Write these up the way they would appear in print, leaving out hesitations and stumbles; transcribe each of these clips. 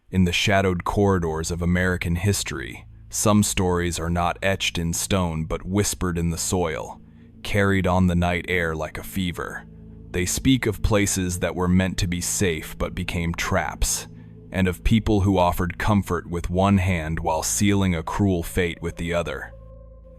In the shadowed corridors of American history, some stories are not etched in stone but whispered in the soil, carried on the night air like a fever. They speak of places that were meant to be safe but became traps, and of people who offered comfort with one hand while sealing a cruel fate with the other.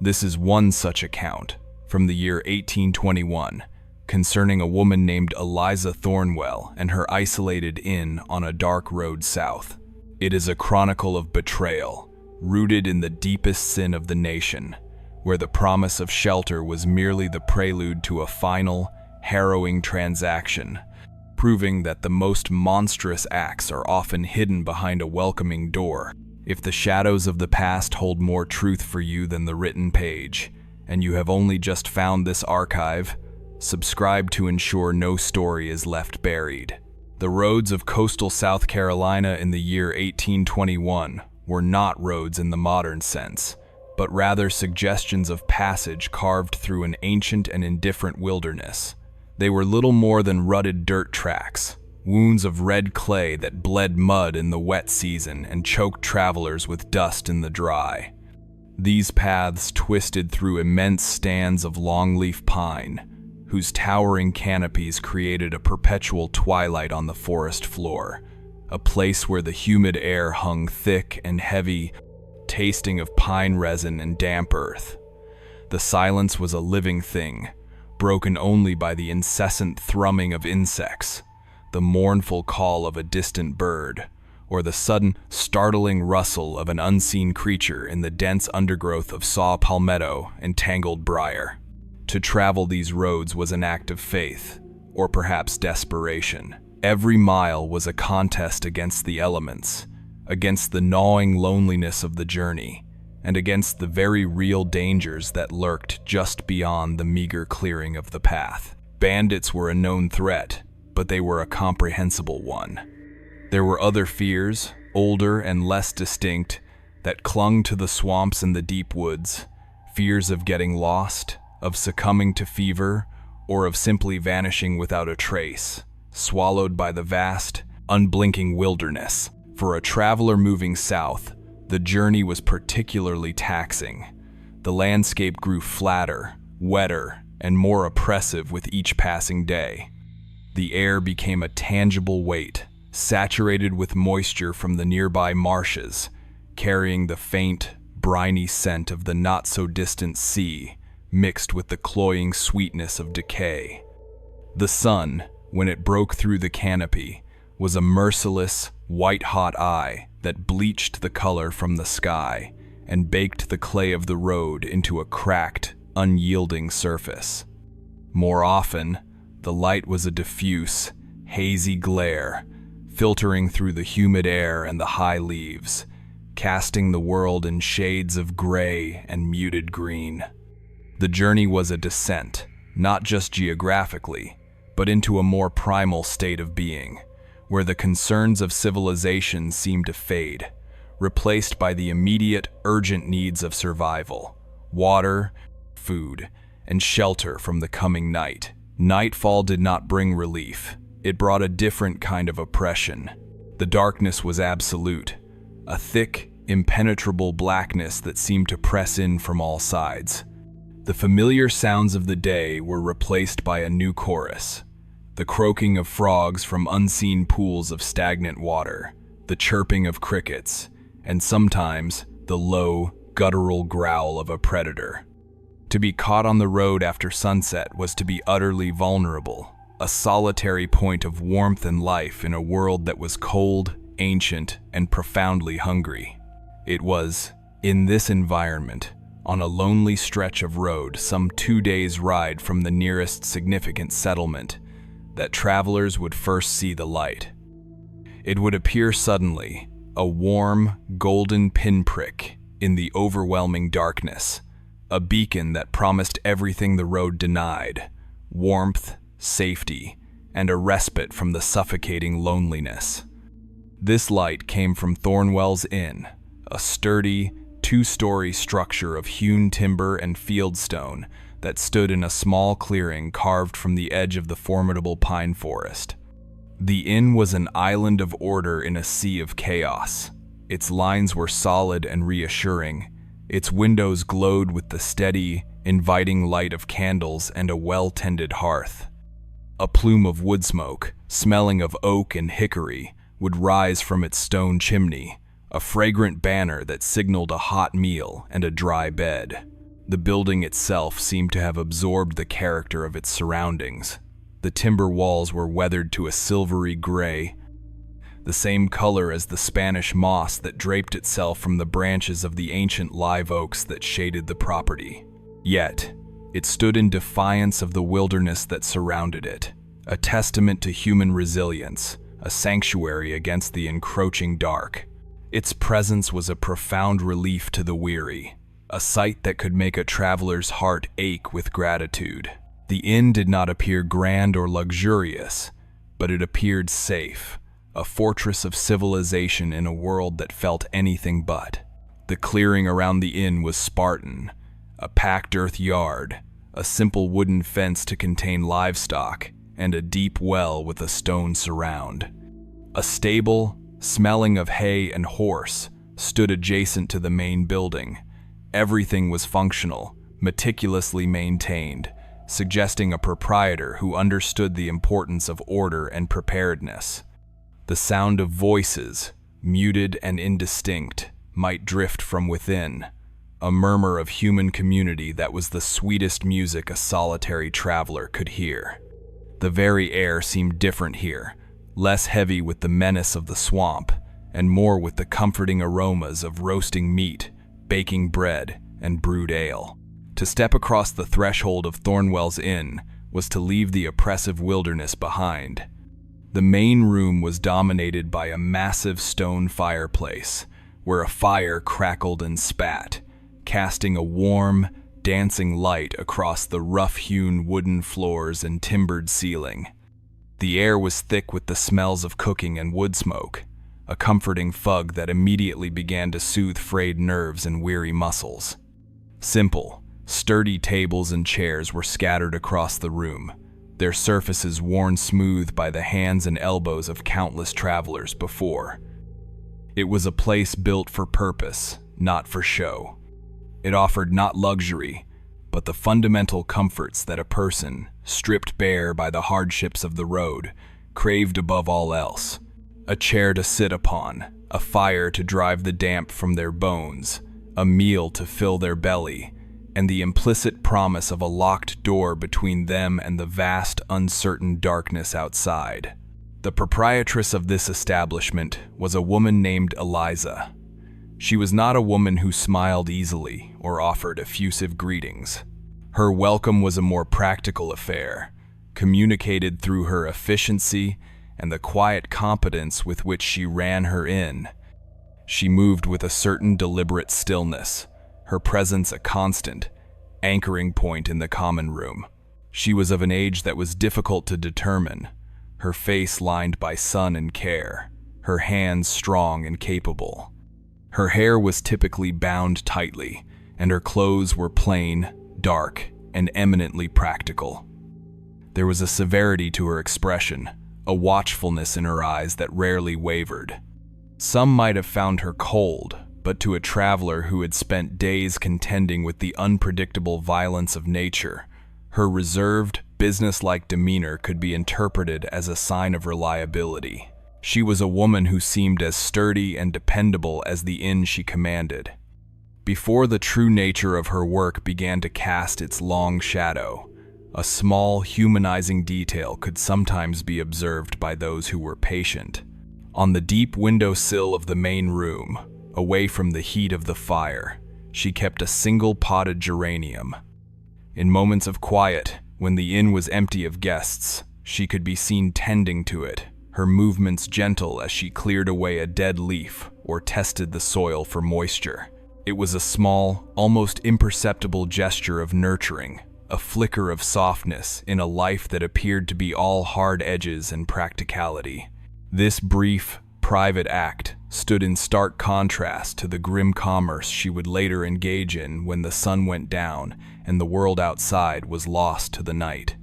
This is one such account, from the year 1821, concerning a woman named Eliza Thornwell and her isolated inn on a dark road south. It is a chronicle of betrayal, rooted in the deepest sin of the nation, where the promise of shelter was merely the prelude to a final, harrowing transaction, proving that the most monstrous acts are often hidden behind a welcoming door. If the shadows of the past hold more truth for you than the written page, and you have only just found this archive, subscribe to ensure no story is left buried. The roads of coastal South Carolina in the year 1821 were not roads in the modern sense, but rather suggestions of passage carved through an ancient and indifferent wilderness. They were little more than rutted dirt tracks, wounds of red clay that bled mud in the wet season and choked travelers with dust in the dry. These paths twisted through immense stands of longleaf pine, whose towering canopies created a perpetual twilight on the forest floor, a place where the humid air hung thick and heavy, tasting of pine resin and damp earth. The silence was a living thing, broken only by the incessant thrumming of insects, the mournful call of a distant bird, or the sudden, startling rustle of an unseen creature in the dense undergrowth of saw palmetto and tangled briar. To travel these roads was an act of faith, or perhaps desperation. Every mile was a contest against the elements, against the gnawing loneliness of the journey, and against the very real dangers that lurked just beyond the meager clearing of the path. Bandits were a known threat, but they were a comprehensible one. There were other fears, older and less distinct, that clung to the swamps and the deep woods, fears of getting lost, of succumbing to fever, or of simply vanishing without a trace, swallowed by the vast, unblinking wilderness. For a traveler moving south, the journey was particularly taxing. The landscape grew flatter, wetter, and more oppressive with each passing day. The air became a tangible weight, saturated with moisture from the nearby marshes, carrying the faint, briny scent of the not-so-distant sea, mixed with the cloying sweetness of decay. The sun, when it broke through the canopy, was a merciless, white-hot eye that bleached the color from the sky and baked the clay of the road into a cracked, unyielding surface. More often, the light was a diffuse, hazy glare, filtering through the humid air and the high leaves, casting the world in shades of gray and muted green. The journey was a descent, not just geographically, but into a more primal state of being, where the concerns of civilization seemed to fade, replaced by the immediate, urgent needs of survival: water, food, and shelter from the coming night. Nightfall did not bring relief. It brought a different kind of oppression. The darkness was absolute, a thick, impenetrable blackness that seemed to press in from all sides. The familiar sounds of the day were replaced by a new chorus: the croaking of frogs from unseen pools of stagnant water, the chirping of crickets, and sometimes the low, guttural growl of a predator. To be caught on the road after sunset was to be utterly vulnerable, a solitary point of warmth and life in a world that was cold, ancient, and profoundly hungry. It was, in this environment, on a lonely stretch of road some 2 days' ride from the nearest significant settlement, that travelers would first see the light. It would appear suddenly, a warm, golden pinprick in the overwhelming darkness, a beacon that promised everything the road denied: warmth, safety, and a respite from the suffocating loneliness. This light came from Thornwell's Inn, a sturdy, 2-story structure of hewn timber and fieldstone that stood in a small clearing carved from the edge of the formidable pine forest. The inn was an island of order in a sea of chaos. Its lines were solid and reassuring. Its windows glowed with the steady, inviting light of candles and a well-tended hearth. A plume of wood smoke, smelling of oak and hickory, would rise from its stone chimney, a fragrant banner that signaled a hot meal and a dry bed. The building itself seemed to have absorbed the character of its surroundings. The timber walls were weathered to a silvery gray, the same color as the Spanish moss that draped itself from the branches of the ancient live oaks that shaded the property. Yet, it stood in defiance of the wilderness that surrounded it, a testament to human resilience, a sanctuary against the encroaching dark. Its presence was a profound relief to the weary, a sight that could make a traveler's heart ache with gratitude. The inn did not appear grand or luxurious, but it appeared safe, a fortress of civilization in a world that felt anything but. The clearing around the inn was Spartan, a packed earth yard, a simple wooden fence to contain livestock, and a deep well with a stone surround. A stable, smelling of hay and horse, stood adjacent to the main building. Everything was functional, meticulously maintained, suggesting a proprietor who understood the importance of order and preparedness. The sound of voices, muted and indistinct, might drift from within, a murmur of human community that was the sweetest music a solitary traveler could hear. The very air seemed different here, less heavy with the menace of the swamp, and more with the comforting aromas of roasting meat, baking bread, and brewed ale. To step across the threshold of Thornwell's Inn was to leave the oppressive wilderness behind. The main room was dominated by a massive stone fireplace, where a fire crackled and spat, casting a warm, dancing light across the rough-hewn wooden floors and timbered ceiling. The air was thick with the smells of cooking and wood smoke, a comforting fug that immediately began to soothe frayed nerves and weary muscles. Simple, sturdy tables and chairs were scattered across the room, their surfaces worn smooth by the hands and elbows of countless travelers before. It was a place built for purpose, not for show. It offered not luxury, but the fundamental comforts that a person, stripped bare by the hardships of the road, craved above all else. A chair to sit upon, a fire to drive the damp from their bones, a meal to fill their belly, and the implicit promise of a locked door between them and the vast, uncertain darkness outside. The proprietress of this establishment was a woman named Eliza. She was not a woman who smiled easily or offered effusive greetings. Her welcome was a more practical affair, communicated through her efficiency and the quiet competence with which she ran her inn. She moved with a certain deliberate stillness, her presence a constant, anchoring point in the common room. She was of an age that was difficult to determine, her face lined by sun and care, her hands strong and capable. Her hair was typically bound tightly, and her clothes were plain, dark, and eminently practical. There was a severity to her expression, a watchfulness in her eyes that rarely wavered. Some might have found her cold, but to a traveler who had spent days contending with the unpredictable violence of nature, her reserved, businesslike demeanor could be interpreted as a sign of reliability. She was a woman who seemed as sturdy and dependable as the inn she commanded. Before the true nature of her work began to cast its long shadow, a small, humanizing detail could sometimes be observed by those who were patient. On the deep windowsill of the main room, away from the heat of the fire, she kept a single potted geranium. In moments of quiet, when the inn was empty of guests, she could be seen tending to it, her movements gentle as she cleared away a dead leaf or tested the soil for moisture. It was a small, almost imperceptible gesture of nurturing, a flicker of softness in a life that appeared to be all hard edges and practicality. This brief, private act stood in stark contrast to the grim commerce she would later engage in when the sun went down and the world outside was lost to the night.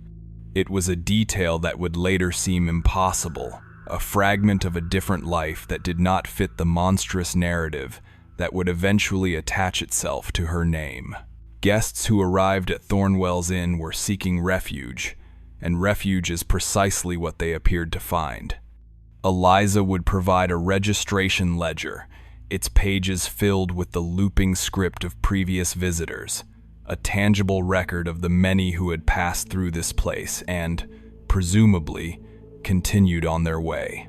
It was a detail that would later seem impossible, a fragment of a different life that did not fit the monstrous narrative that would eventually attach itself to her name. Guests who arrived at Thornwell's Inn were seeking refuge, and refuge is precisely what they appeared to find. Eliza would provide a registration ledger, its pages filled with the looping script of previous visitors, a tangible record of the many who had passed through this place and, presumably, continued on their way.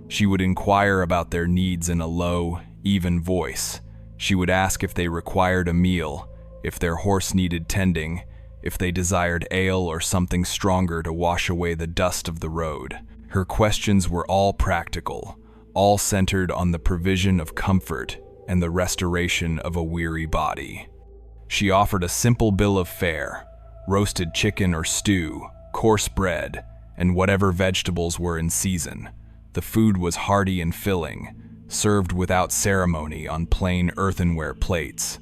She would inquire about their needs in a low, even voice. She would ask if they required a meal, if their horse needed tending, if they desired ale or something stronger to wash away the dust of the road. Her questions were all practical, all centered on the provision of comfort and the restoration of a weary body. She offered a simple bill of fare: roasted chicken or stew, coarse bread, and whatever vegetables were in season. The food was hearty and filling, served without ceremony on plain earthenware plates.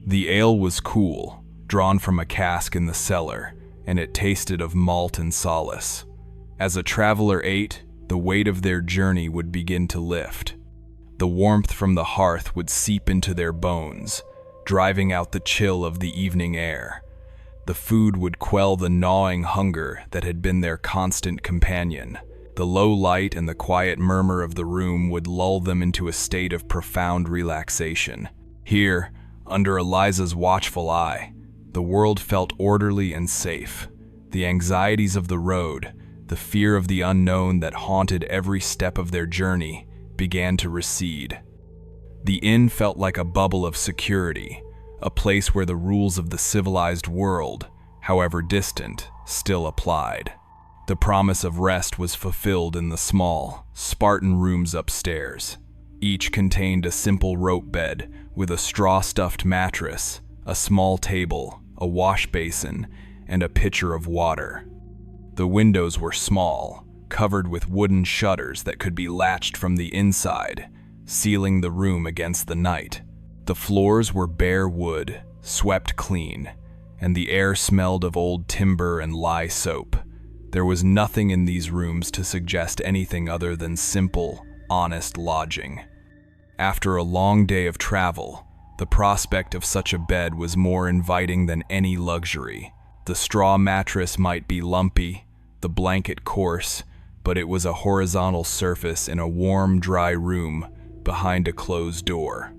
The ale was cool, drawn from a cask in the cellar, and it tasted of malt and solace. As a traveler ate, the weight of their journey would begin to lift. The warmth from the hearth would seep into their bones, driving out the chill of the evening air. The food would quell the gnawing hunger that had been their constant companion. The low light and the quiet murmur of the room would lull them into a state of profound relaxation. Here, under Eliza's watchful eye, the world felt orderly and safe. The anxieties of the road, the fear of the unknown that haunted every step of their journey, began to recede. The inn felt like a bubble of security, a place where the rules of the civilized world, however distant, still applied. The promise of rest was fulfilled in the small, Spartan rooms upstairs. Each contained a simple rope bed with a straw-stuffed mattress, a small table, a wash basin, and a pitcher of water. The windows were small, covered with wooden shutters that could be latched from the inside, sealing the room against the night. The floors were bare wood, swept clean, and the air smelled of old timber and lye soap. There was nothing in these rooms to suggest anything other than simple, honest lodging. After a long day of travel, the prospect of such a bed was more inviting than any luxury. The straw mattress might be lumpy, the blanket coarse, but it was a horizontal surface in a warm, dry room behind a closed door.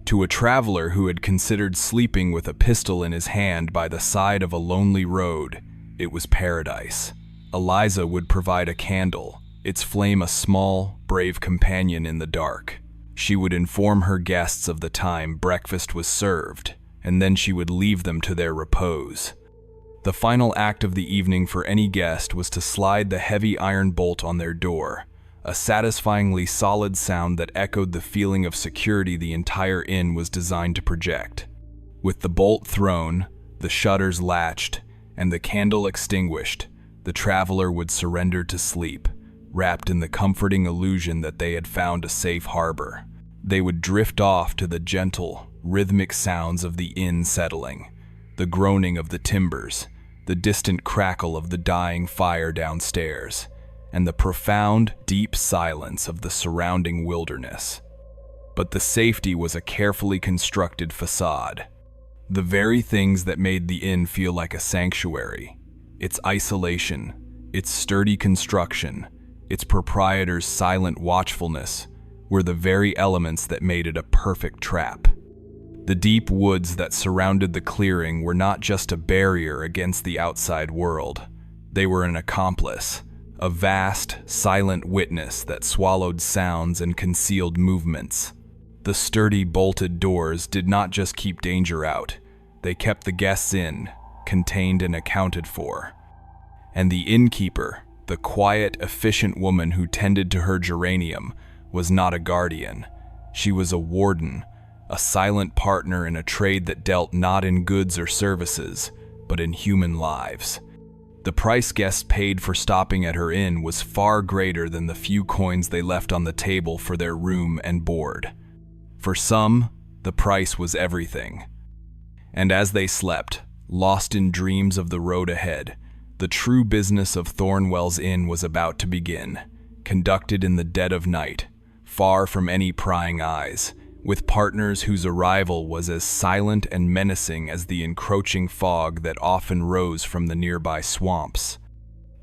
To a traveler who had considered sleeping with a pistol in his hand by the side of a lonely road, it was paradise. Eliza would provide a candle, its flame a small, brave companion in the dark. She would inform her guests of the time breakfast was served, and then she would leave them to their repose. The final act of the evening for any guest was to slide the heavy iron bolt on their door, a satisfyingly solid sound that echoed the feeling of security the entire inn was designed to project. With the bolt thrown, the shutters latched, and the candle extinguished, the traveler would surrender to sleep, wrapped in the comforting illusion that they had found a safe harbor. They would drift off to the gentle, rhythmic sounds of the inn settling, the groaning of the timbers, the distant crackle of the dying fire downstairs, and the profound, deep silence of the surrounding wilderness. But the safety was a carefully constructed facade. The very things that made the inn feel like a sanctuary, its isolation, its sturdy construction, its proprietor's silent watchfulness, were the very elements that made it a perfect trap. The deep woods that surrounded the clearing were not just a barrier against the outside world. They were an accomplice, a vast, silent witness that swallowed sounds and concealed movements. The sturdy, bolted doors did not just keep danger out, they kept the guests in, contained and accounted for. And the innkeeper, the quiet, efficient woman who tended to her geranium, was not a guardian. She was a warden, a silent partner in a trade that dealt not in goods or services, but in human lives. The price guests paid for stopping at her inn was far greater than the few coins they left on the table for their room and board. For some, the price was everything. And as they slept, lost in dreams of the road ahead, the true business of Thornwell's Inn was about to begin. conducted in the dead of night, far from any prying eyes, with partners whose arrival was as silent and menacing as the encroaching fog that often rose from the nearby swamps.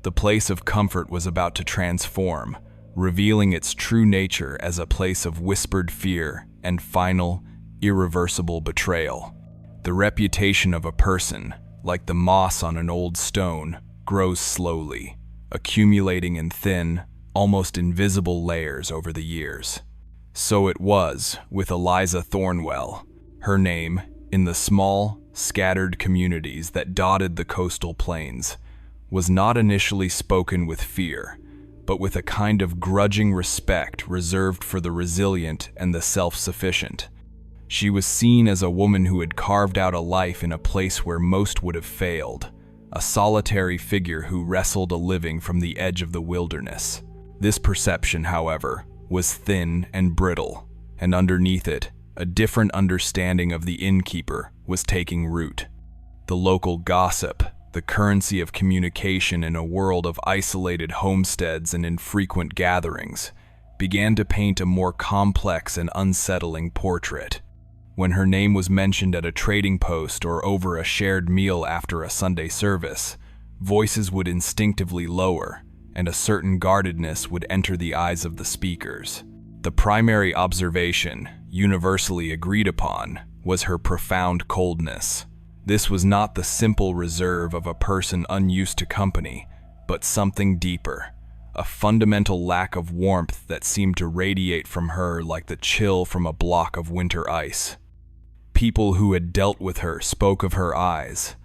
The place of comfort was about to transform, revealing its true nature as a place of whispered fear and final, irreversible betrayal. The reputation of a person, like the moss on an old stone, grows slowly, accumulating in thin, almost invisible layers over the years. So it was with Eliza Thornwell. Her name, in the small, scattered communities that dotted the coastal plains, was not initially spoken with fear, but with a kind of grudging respect reserved for the resilient and the self-sufficient. She was seen as a woman who had carved out a life in a place where most would have failed, a solitary figure who wrestled a living from the edge of the wilderness. This perception, however, was thin and brittle, and underneath it, a different understanding of the innkeeper was taking root. The local gossip, the currency of communication in a world of isolated homesteads and infrequent gatherings, began to paint a more complex and unsettling portrait. When her name was mentioned at a trading post or over a shared meal after a Sunday service, voices would instinctively lower, and a certain guardedness would enter the eyes of the speakers. The primary observation, universally agreed upon, was her profound coldness. This was not the simple reserve of a person unused to company, but something deeper, a fundamental lack of warmth that seemed to radiate from her like the chill from a block of winter ice. People who had dealt with her spoke of her eyes,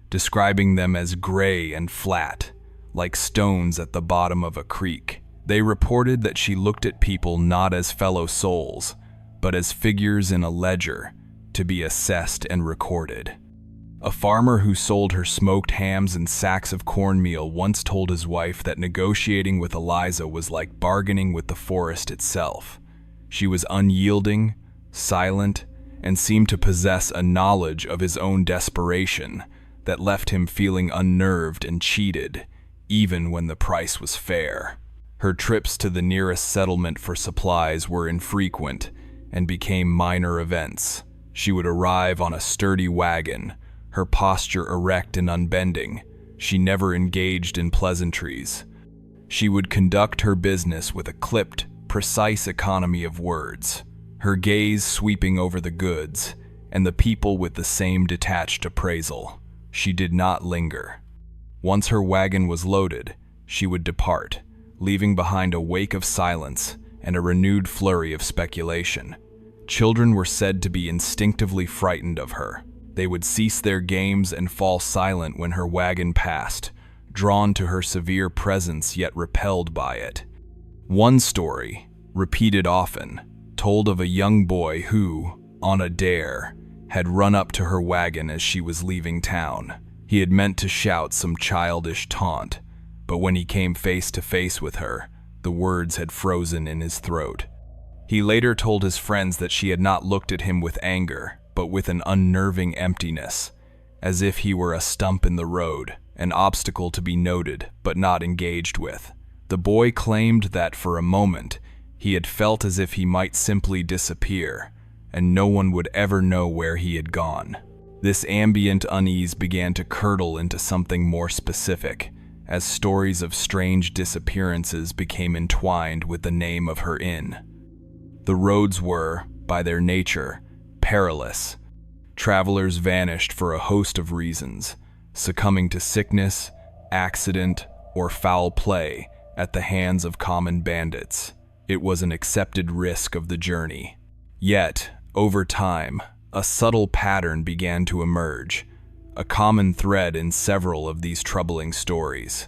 describing them as gray and flat, like stones at the bottom of a creek. They reported that she looked at people not as fellow souls, but as figures in a ledger, to be assessed and recorded. A farmer who sold her smoked hams and sacks of cornmeal once told his wife that negotiating with Eliza was like bargaining with the forest itself. She was unyielding, silent, and seemed to possess a knowledge of his own desperation that left him feeling unnerved and cheated, even when the price was fair. Her trips to the nearest settlement for supplies were infrequent and became minor events. She would arrive on a sturdy wagon, her posture erect and unbending. She never engaged in pleasantries. She would conduct her business with a clipped, precise economy of words, her gaze sweeping over the goods, and the people with the same detached appraisal. She did not linger. Once her wagon was loaded, she would depart, leaving behind a wake of silence and a renewed flurry of speculation. Children were said to be instinctively frightened of her. They would cease their games and fall silent when her wagon passed, drawn to her severe presence yet repelled by it. One story, repeated often, told of a young boy who, on a dare, had run up to her wagon as she was leaving town. He had meant to shout some childish taunt, but when he came face to face with her, the words had frozen in his throat. He later told his friends that she had not looked at him with anger, but with an unnerving emptiness, as if he were a stump in the road, an obstacle to be noted but not engaged with. The boy claimed that for a moment he had felt as if he might simply disappear, and no one would ever know where he had gone. This ambient unease began to curdle into something more specific, as stories of strange disappearances became entwined with the name of her inn. The roads were, by their nature, perilous. Travelers vanished for a host of reasons, succumbing to sickness, accident, or foul play at the hands of common bandits. It was an accepted risk of the journey. Yet, over time, a subtle pattern began to emerge, a common thread in several of these troubling stories.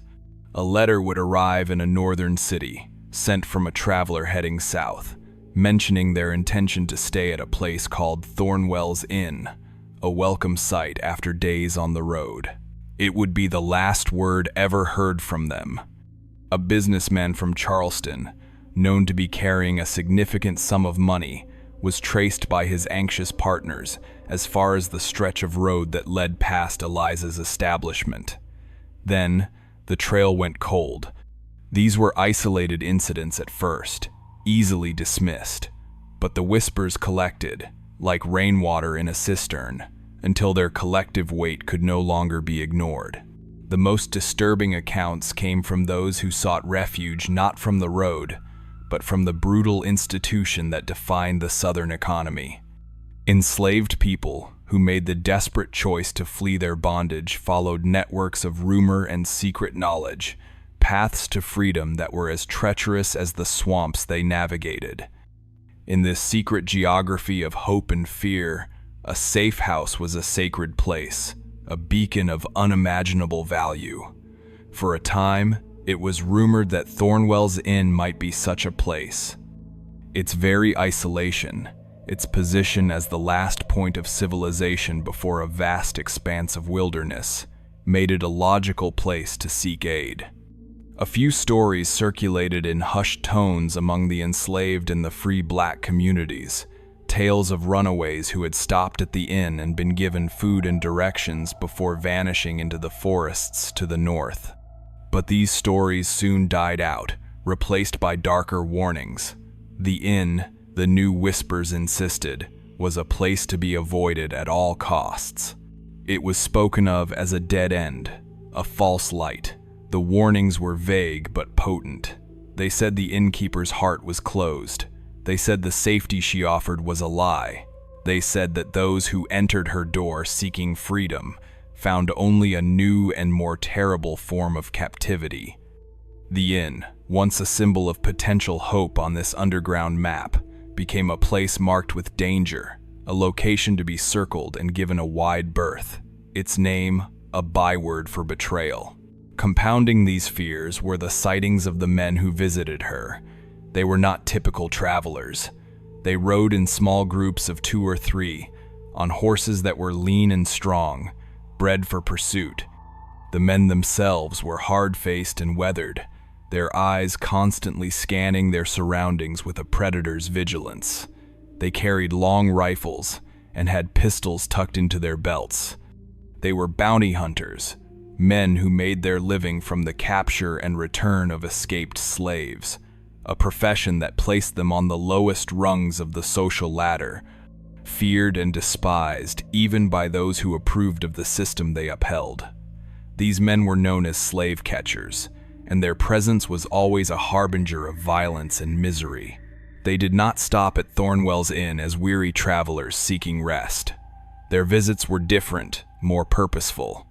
A letter would arrive in a northern city, sent from a traveler heading south, mentioning their intention to stay at a place called Thornwell's Inn, a welcome sight after days on the road. It would be the last word ever heard from them. A businessman from Charleston, known to be carrying a significant sum of money, was traced by his anxious partners as far as the stretch of road that led past Eliza's establishment. Then, the trail went cold. These were isolated incidents at first, easily dismissed, but the whispers collected, like rainwater in a cistern, until their collective weight could no longer be ignored. The most disturbing accounts came from those who sought refuge not from the road, but from the brutal institution that defined the Southern economy. Enslaved people who made the desperate choice to flee their bondage followed networks of rumor and secret knowledge, paths to freedom that were as treacherous as the swamps they navigated. In this secret geography of hope and fear, a safe house was a sacred place, a beacon of unimaginable value. For a time, it was rumored that Thornwell's Inn might be such a place. Its very isolation, its position as the last point of civilization before a vast expanse of wilderness, made it a logical place to seek aid. A few stories circulated in hushed tones among the enslaved and the free black communities, tales of runaways who had stopped at the inn and been given food and directions before vanishing into the forests to the north. But these stories soon died out, replaced by darker warnings. The inn, the new whispers insisted, was a place to be avoided at all costs. It was spoken of as a dead end, a false light. The warnings were vague but potent. They said the innkeeper's heart was closed. They said the safety she offered was a lie. They said that those who entered her door seeking freedom found only a new and more terrible form of captivity. The inn, once a symbol of potential hope on this underground map, became a place marked with danger, a location to be circled and given a wide berth. Its name, a byword for betrayal. Compounding these fears were the sightings of the men who visited her. They were not typical travelers. They rode in small groups of 2 or 3, on horses that were lean and strong, bred for pursuit. The men themselves were hard-faced and weathered, their eyes constantly scanning their surroundings with a predator's vigilance. They carried long rifles and had pistols tucked into their belts. They were bounty hunters, men who made their living from the capture and return of escaped slaves, a profession that placed them on the lowest rungs of the social ladder, feared and despised even by those who approved of the system they upheld. These men were known as slave catchers, and their presence was always a harbinger of violence and misery. They did not stop at Thornwell's Inn as weary travelers seeking rest. Their visits were different, more purposeful.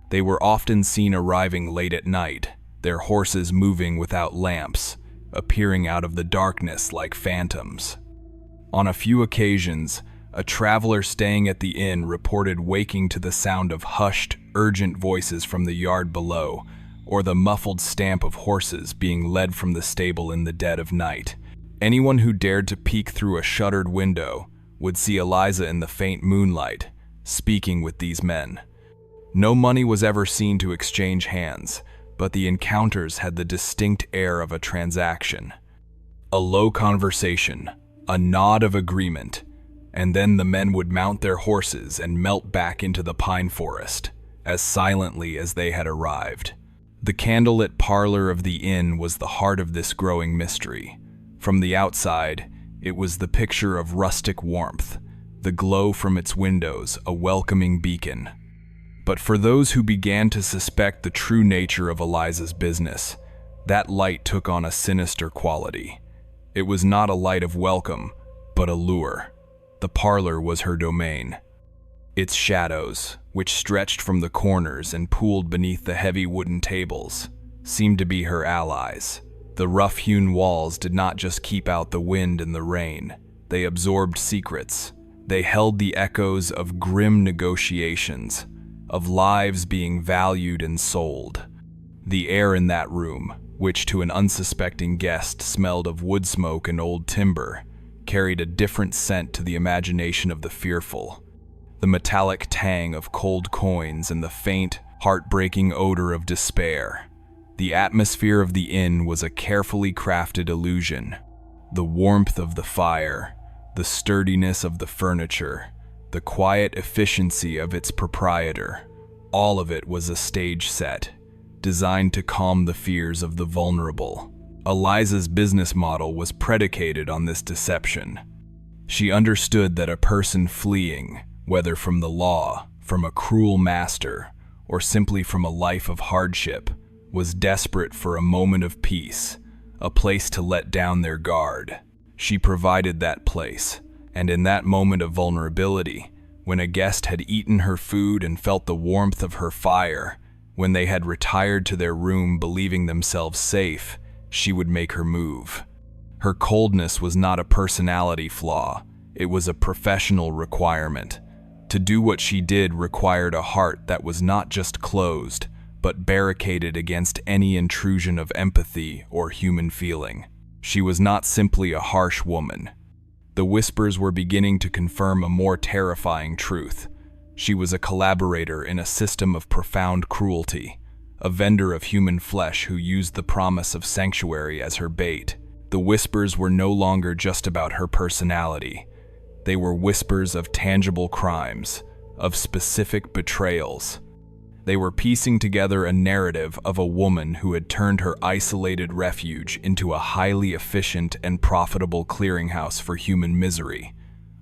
They were often seen arriving late at night, their horses moving without lamps, appearing out of the darkness like phantoms. On a few occasions, a traveler staying at the inn reported waking to the sound of hushed, urgent voices from the yard below, or the muffled stamp of horses being led from the stable in the dead of night. Anyone who dared to peek through a shuttered window would see Eliza in the faint moonlight, speaking with these men. No money was ever seen to exchange hands, but the encounters had the distinct air of a transaction. A low conversation, a nod of agreement, and then the men would mount their horses and melt back into the pine forest, as silently as they had arrived. The candlelit parlor of the inn was the heart of this growing mystery. From the outside, it was the picture of rustic warmth, the glow from its windows a welcoming beacon. But for those who began to suspect the true nature of Eliza's business, that light took on a sinister quality. It was not a light of welcome, but a lure. The parlor was her domain. Its shadows, which stretched from the corners and pooled beneath the heavy wooden tables, seemed to be her allies. The rough-hewn walls did not just keep out the wind and the rain. They absorbed secrets. They held the echoes of grim negotiations, of lives being valued and sold. The air in that room, which to an unsuspecting guest smelled of wood smoke and old timber, carried a different scent to the imagination of the fearful. The metallic tang of cold coins and the faint, heartbreaking odor of despair. The atmosphere of the inn was a carefully crafted illusion. The warmth of the fire, the sturdiness of the furniture, the quiet efficiency of its proprietor, all of it was a stage set. designed to calm the fears of the vulnerable. Eliza's business model was predicated on this deception. She understood that a person fleeing, whether from the law, from a cruel master, or simply from a life of hardship, was desperate for a moment of peace, a place to let down their guard. She provided that place, and in that moment of vulnerability, when a guest had eaten her food and felt the warmth of her fire, when they had retired to their room believing themselves safe, she would make her move. Her coldness was not a personality flaw, it was a professional requirement. To do what she did required a heart that was not just closed, but barricaded against any intrusion of empathy or human feeling. She was not simply a harsh woman. The whispers were beginning to confirm a more terrifying truth. She was a collaborator in a system of profound cruelty, a vendor of human flesh who used the promise of sanctuary as her bait. The whispers were no longer just about her personality. They were whispers of tangible crimes, of specific betrayals. They were piecing together a narrative of a woman who had turned her isolated refuge into a highly efficient and profitable clearinghouse for human misery,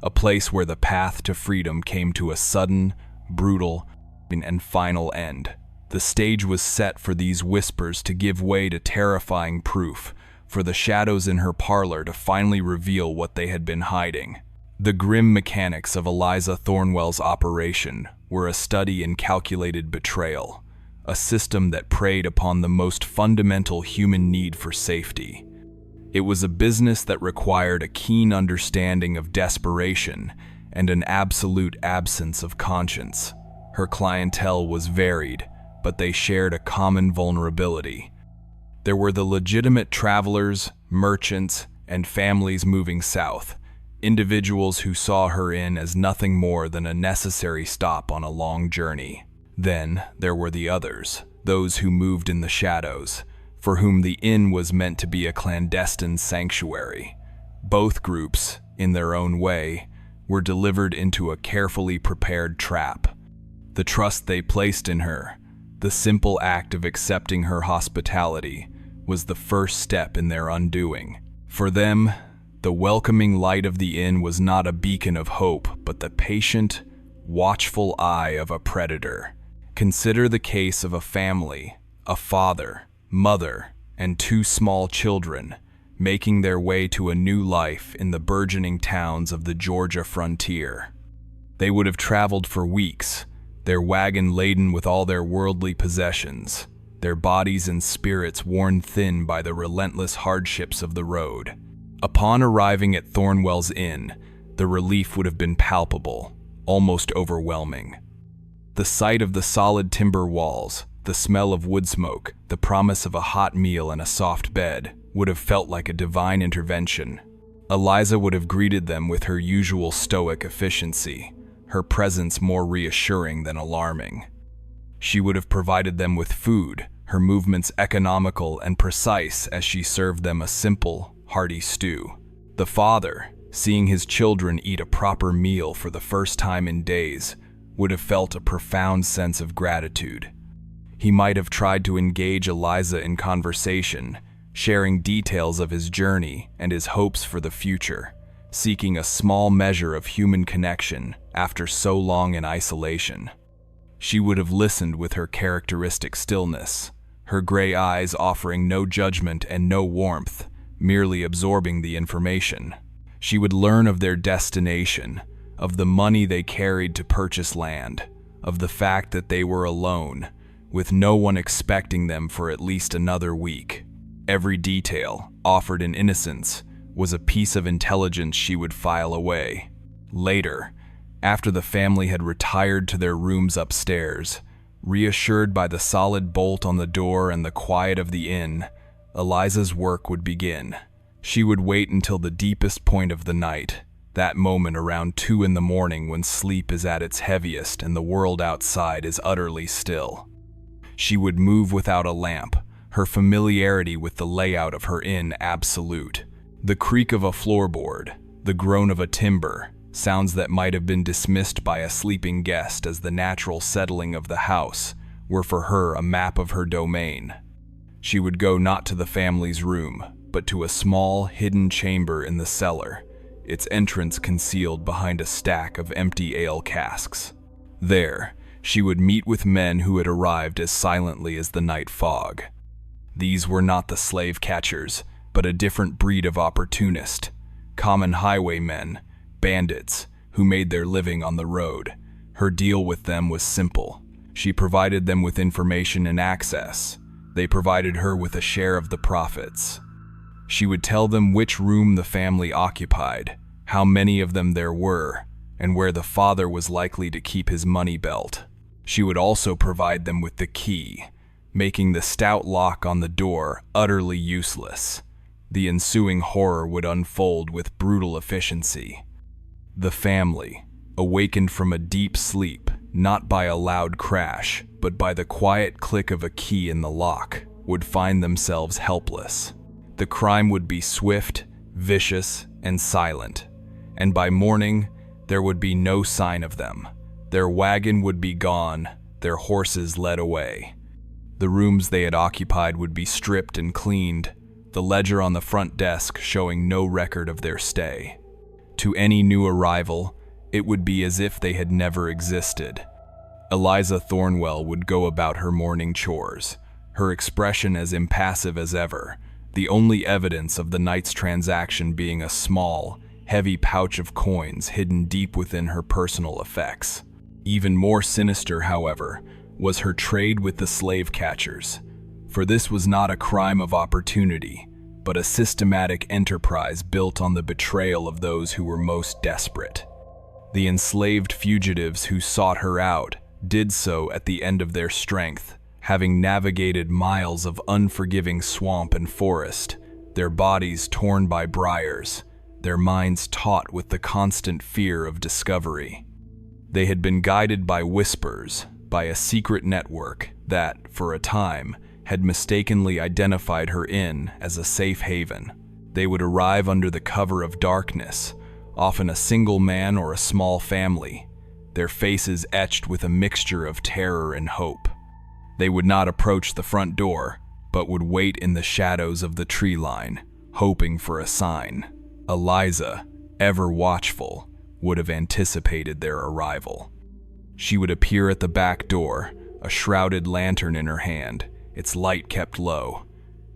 a place where the path to freedom came to a sudden, brutal, and final end. The stage was set for these whispers to give way to terrifying proof, for the shadows in her parlor to finally reveal what they had been hiding. The grim mechanics of Eliza Thornwell's operation were a study in calculated betrayal, a system that preyed upon the most fundamental human need for safety. It was a business that required a keen understanding of desperation and an absolute absence of conscience. Her clientele was varied, but they shared a common vulnerability. There were the legitimate travelers, merchants, and families moving south, individuals who saw her inn as nothing more than a necessary stop on a long journey. Then there were the others, those who moved in the shadows, for whom the inn was meant to be a clandestine sanctuary. Both groups, in their own way, were delivered into a carefully prepared trap. The trust they placed in her, the simple act of accepting her hospitality, was the first step in their undoing. For them, the welcoming light of the inn was not a beacon of hope, but the patient, watchful eye of a predator. Consider the case of a family, a father, mother, and two small children, making their way to a new life in the burgeoning towns of the Georgia frontier. They would have traveled for weeks, their wagon laden with all their worldly possessions, their bodies and spirits worn thin by the relentless hardships of the road. Upon arriving at Thornwell's Inn, the relief would have been palpable, almost overwhelming. The sight of the solid timber walls, the smell of wood smoke, the promise of a hot meal and a soft bed would have felt like a divine intervention. Eliza would have greeted them with her usual stoic efficiency, her presence more reassuring than alarming. She would have provided them with food, her movements economical and precise as she served them a simple, hearty stew. The father, seeing his children eat a proper meal for the first time in days, would have felt a profound sense of gratitude. He might have tried to engage Eliza in conversation, sharing details of his journey and his hopes for the future, seeking a small measure of human connection after so long in isolation. She would have listened with her characteristic stillness, her gray eyes offering no judgment and no warmth, merely absorbing the information. She would learn of their destination, of the money they carried to purchase land, of the fact that they were alone, with no one expecting them for at least another week. Every detail, offered in innocence, was a piece of intelligence she would file away. Later, after the family had retired to their rooms upstairs, reassured by the solid bolt on the door and the quiet of the inn, Eliza's work would begin. She would wait until the deepest point of the night, that moment around 2 a.m. when sleep is at its heaviest and the world outside is utterly still. She would move without a lamp, her familiarity with the layout of her inn absolute. The creak of a floorboard, the groan of a timber, sounds that might have been dismissed by a sleeping guest as the natural settling of the house, were for her a map of her domain. She would go not to the family's room, but to a small, hidden chamber in the cellar, its entrance concealed behind a stack of empty ale casks. There, she would meet with men who had arrived as silently as the night fog. These were not the slave catchers, but a different breed of opportunist, common highwaymen, bandits, who made their living on the road. Her deal with them was simple. She provided them with information and access. They provided her with a share of the profits. She would tell them which room the family occupied, how many of them there were, and where the father was likely to keep his money belt. She would also provide them with the key, making the stout lock on the door utterly useless. The ensuing horror would unfold with brutal efficiency. The family, awakened from a deep sleep, not by a loud crash, but by the quiet click of a key in the lock, would find themselves helpless. The crime would be swift, vicious, and silent, and by morning, there would be no sign of them. Their wagon would be gone, their horses led away. The rooms they had occupied would be stripped and cleaned, the ledger on the front desk showing no record of their stay. To any new arrival, it would be as if they had never existed. Eliza Thornwell would go about her morning chores, her expression as impassive as ever, the only evidence of the night's transaction being a small, heavy pouch of coins hidden deep within her personal effects. Even more sinister, however, was her trade with the slave catchers, for this was not a crime of opportunity, but a systematic enterprise built on the betrayal of those who were most desperate. The enslaved fugitives who sought her out did so at the end of their strength, having navigated miles of unforgiving swamp and forest, their bodies torn by briars, their minds taut with the constant fear of discovery. They had been guided by whispers, by a secret network that, for a time, had mistakenly identified her inn as a safe haven. They would arrive under the cover of darkness, often a single man or a small family, their faces etched with a mixture of terror and hope. They would not approach the front door, but would wait in the shadows of the tree line, hoping for a sign. Eliza, ever watchful, would have anticipated their arrival. She would appear at the back door, a shrouded lantern in her hand, its light kept low.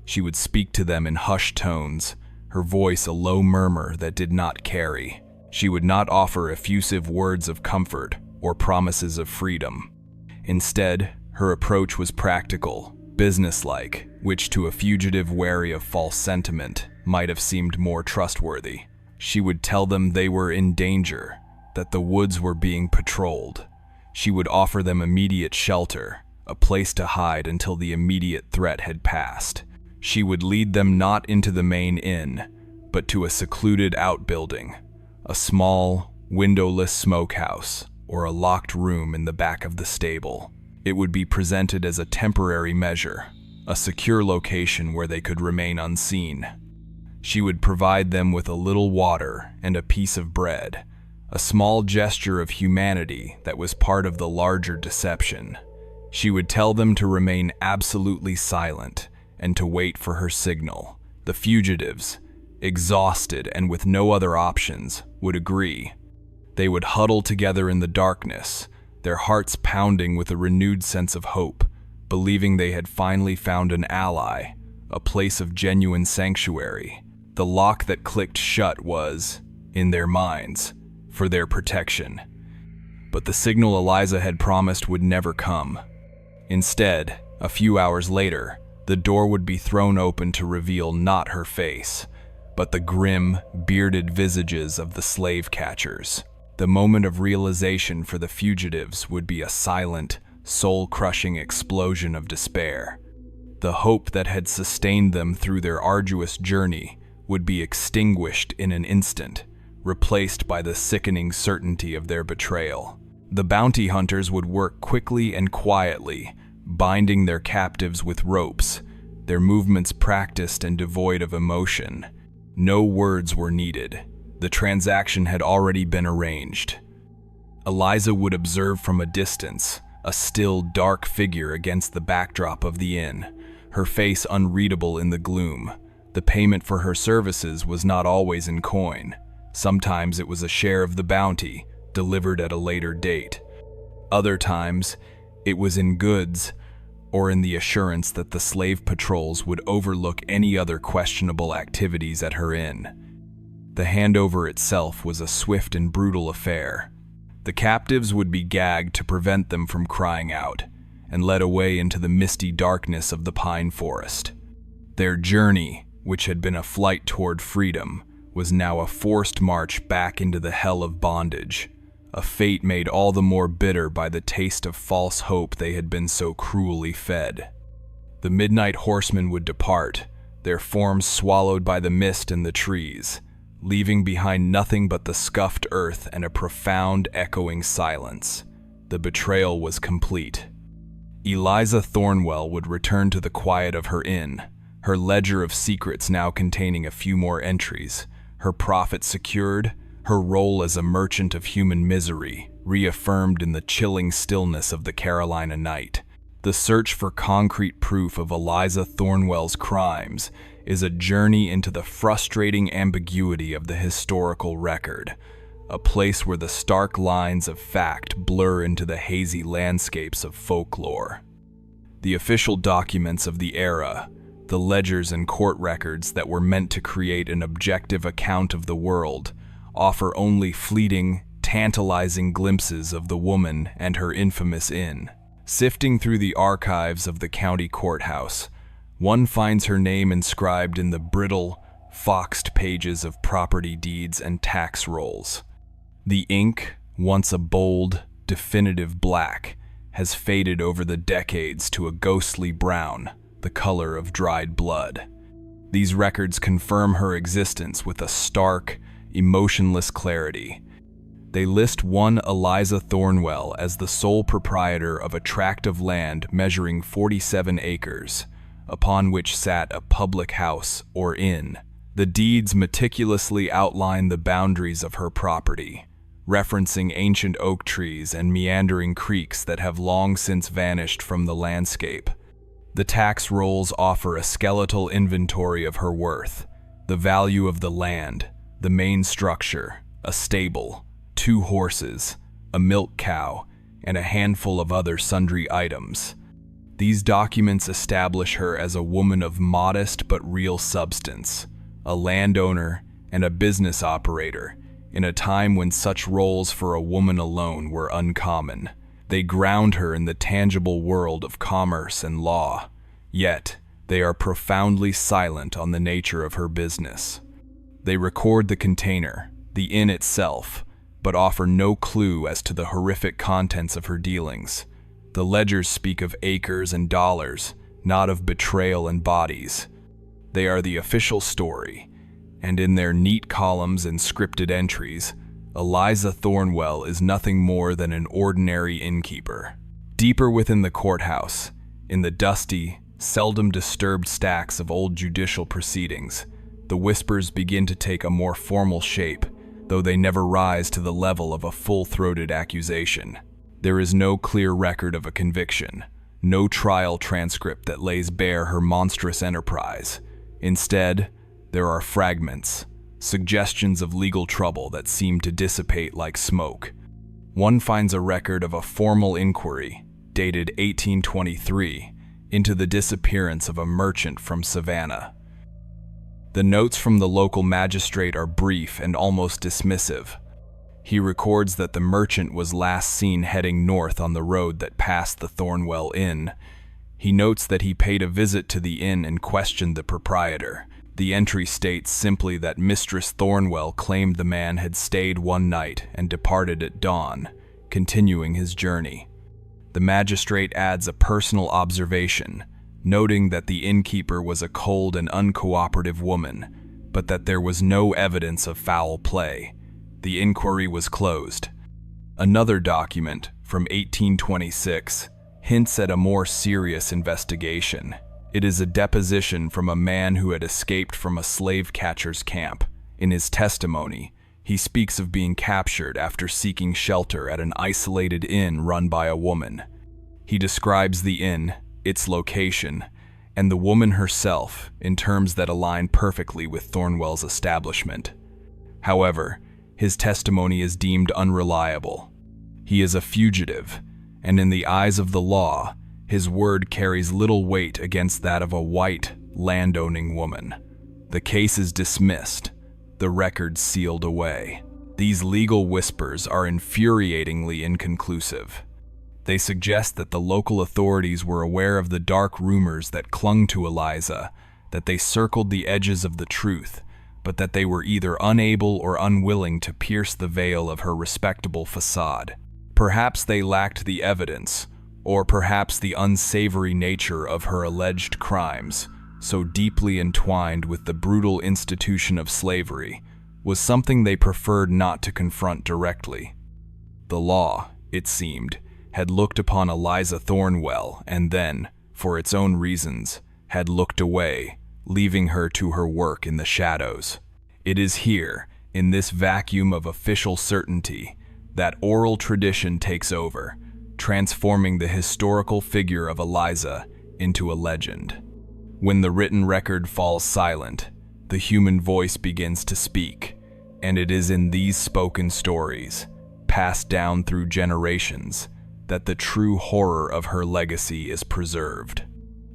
She would speak to them in hushed tones, her voice a low murmur that did not carry. She would not offer effusive words of comfort or promises of freedom. Instead, her approach was practical, businesslike, which to a fugitive wary of false sentiment might have seemed more trustworthy. She would tell them they were in danger, that the woods were being patrolled. She would offer them immediate shelter, a place to hide until the immediate threat had passed. She would lead them not into the main inn, but to a secluded outbuilding, a small, windowless smokehouse, or a locked room in the back of the stable. It would be presented as a temporary measure, a secure location where they could remain unseen. She would provide them with a little water and a piece of bread, a small gesture of humanity that was part of the larger deception. She would tell them to remain absolutely silent and to wait for her signal. The fugitives, exhausted and with no other options, would agree. They would huddle together in the darkness, their hearts pounding with a renewed sense of hope, believing they had finally found an ally, a place of genuine sanctuary. The lock that clicked shut was, in their minds, for their protection. But the signal Eliza had promised would never come. Instead, a few hours later, the door would be thrown open to reveal not her face, but the grim, bearded visages of the slave catchers. The moment of realization for the fugitives would be a silent, soul-crushing explosion of despair. The hope that had sustained them through their arduous journey would be extinguished in an instant, replaced by the sickening certainty of their betrayal. The bounty hunters would work quickly and quietly, binding their captives with ropes, their movements practiced and devoid of emotion. No words were needed. The transaction had already been arranged. Eliza would observe from a distance, a still, dark figure against the backdrop of the inn, her face unreadable in the gloom. The payment for her services was not always in coin. Sometimes it was a share of the bounty, delivered at a later date. Other times, it was in goods, or in the assurance that the slave patrols would overlook any other questionable activities at her inn. The handover itself was a swift and brutal affair. The captives would be gagged to prevent them from crying out, and led away into the misty darkness of the pine forest. Their journey, which had been a flight toward freedom, was now a forced march back into the hell of bondage, a fate made all the more bitter by the taste of false hope they had been so cruelly fed. The midnight horsemen would depart, their forms swallowed by the mist and the trees, leaving behind nothing but the scuffed earth and a profound, echoing silence. The betrayal was complete. Eliza Thornwell would return to the quiet of her inn, her ledger of secrets now containing a few more entries, her profit secured, her role as a merchant of human misery reaffirmed in the chilling stillness of the Carolina night. The search for concrete proof of Eliza Thornwell's crimes is a journey into the frustrating ambiguity of the historical record, a place where the stark lines of fact blur into the hazy landscapes of folklore. The official documents of the era, the ledgers and court records that were meant to create an objective account of the world, offer only fleeting, tantalizing glimpses of the woman and her infamous inn. Sifting through the archives of the county courthouse, one finds her name inscribed in the brittle, foxed pages of property deeds and tax rolls. The ink, once a bold, definitive black, has faded over the decades to a ghostly brown, the color of dried blood. These records confirm her existence with a stark, emotionless clarity. They list one Eliza Thornwell as the sole proprietor of a tract of land measuring 47 acres, upon which sat a public house or inn. The deeds meticulously outline the boundaries of her property, referencing ancient oak trees and meandering creeks that have long since vanished from the landscape. The tax rolls offer a skeletal inventory of her worth, the value of the land, the main structure, a stable, 2 horses, a milk cow, and a handful of other sundry items. These documents establish her as a woman of modest but real substance, a landowner and a business operator, in a time when such roles for a woman alone were uncommon. They ground her in the tangible world of commerce and law, yet they are profoundly silent on the nature of her business. They record the container, the inn itself, but offer no clue as to the horrific contents of her dealings. The ledgers speak of acres and dollars, not of betrayal and bodies. They are the official story, and in their neat columns and scripted entries, Eliza Thornwell is nothing more than an ordinary innkeeper. Deeper within the courthouse, in the dusty, seldom disturbed stacks of old judicial proceedings, the whispers begin to take a more formal shape, though they never rise to the level of a full-throated accusation. There is no clear record of a conviction, no trial transcript that lays bare her monstrous enterprise. Instead, there are fragments, suggestions of legal trouble that seem to dissipate like smoke. One finds a record of a formal inquiry, dated 1823, into the disappearance of a merchant from Savannah. The notes from the local magistrate are brief and almost dismissive. He records that the merchant was last seen heading north on the road that passed the Thornwell Inn. He notes that he paid a visit to the inn and questioned the proprietor. The entry states simply that Mistress Thornwell claimed the man had stayed one night and departed at dawn, continuing his journey. The magistrate adds a personal observation, noting that the innkeeper was a cold and uncooperative woman, but that there was no evidence of foul play. The inquiry was closed. Another document, from 1826, hints at a more serious investigation. It is a deposition from a man who had escaped from a slave catcher's camp. In his testimony, he speaks of being captured after seeking shelter at an isolated inn run by a woman. He describes the inn, its location, and the woman herself in terms that align perfectly with Thornwell's establishment. However, his testimony is deemed unreliable. He is a fugitive, and in the eyes of the law, his word carries little weight against that of a white, landowning woman. The case is dismissed, the record sealed away. These legal whispers are infuriatingly inconclusive. They suggest that the local authorities were aware of the dark rumors that clung to Eliza, that they circled the edges of the truth, but that they were either unable or unwilling to pierce the veil of her respectable facade. Perhaps they lacked the evidence, or perhaps the unsavory nature of her alleged crimes, so deeply entwined with the brutal institution of slavery, was something they preferred not to confront directly. The law, it seemed, had looked upon Eliza Thornwell and then, for its own reasons, had looked away, leaving her to her work in the shadows. It is here, in this vacuum of official certainty, that oral tradition takes over, transforming the historical figure of Eliza into a legend. When the written record falls silent, the human voice begins to speak, and it is in these spoken stories, passed down through generations, that the true horror of her legacy is preserved.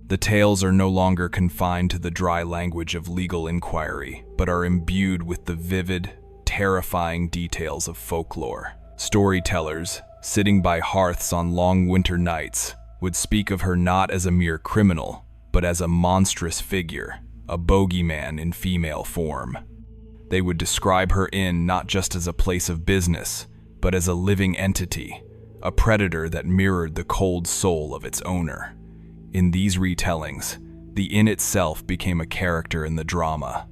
The tales are no longer confined to the dry language of legal inquiry, but are imbued with the vivid, terrifying details of folklore. Storytellers, sitting by hearths on long winter nights, would speak of her not as a mere criminal, but as a monstrous figure, a bogeyman in female form. They would describe her inn not just as a place of business, but as a living entity, a predator that mirrored the cold soul of its owner. In these retellings, the inn itself became a character in the drama.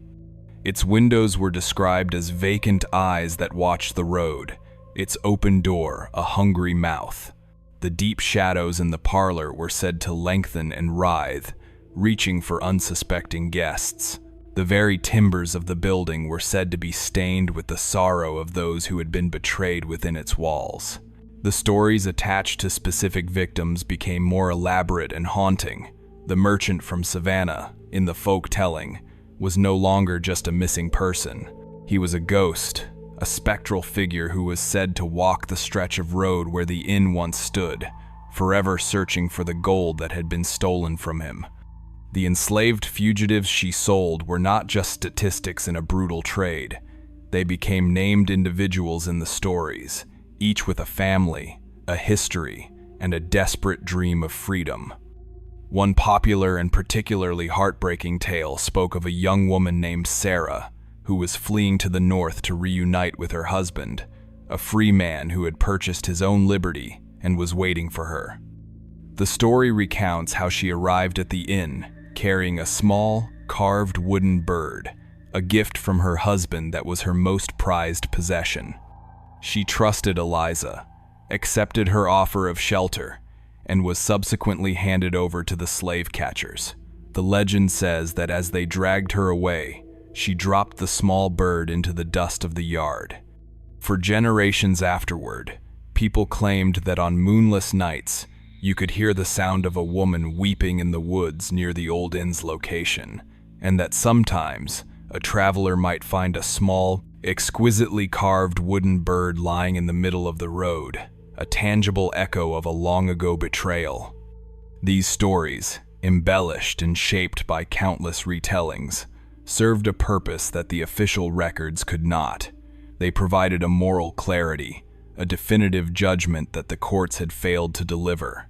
Its windows were described as vacant eyes that watched the road, its open door a hungry mouth. The deep shadows in the parlor were said to lengthen and writhe, reaching for unsuspecting guests. The very timbers of the building were said to be stained with the sorrow of those who had been betrayed within its walls. The stories attached to specific victims became more elaborate and haunting. The merchant from Savannah, in the folk telling, was no longer just a missing person. He was a ghost, a spectral figure who was said to walk the stretch of road where the inn once stood, forever searching for the gold that had been stolen from him. The enslaved fugitives she sold were not just statistics in a brutal trade. They became named individuals in the stories, each with a family, a history, and a desperate dream of freedom. One popular and particularly heartbreaking tale spoke of a young woman named Sarah, who was fleeing to the north to reunite with her husband, a free man who had purchased his own liberty and was waiting for her. The story recounts how she arrived at the inn, carrying a small, carved wooden bird, a gift from her husband that was her most prized possession. She trusted Eliza, accepted her offer of shelter, and was subsequently handed over to the slave catchers. The legend says that as they dragged her away, she dropped the small bird into the dust of the yard. For generations afterward, people claimed that on moonless nights, you could hear the sound of a woman weeping in the woods near the old inn's location, and that sometimes a traveler might find a small, exquisitely carved wooden bird lying in the middle of the road, a tangible echo of a long-ago betrayal. These stories, embellished and shaped by countless retellings, served a purpose that the official records could not. They provided a moral clarity, a definitive judgment that the courts had failed to deliver.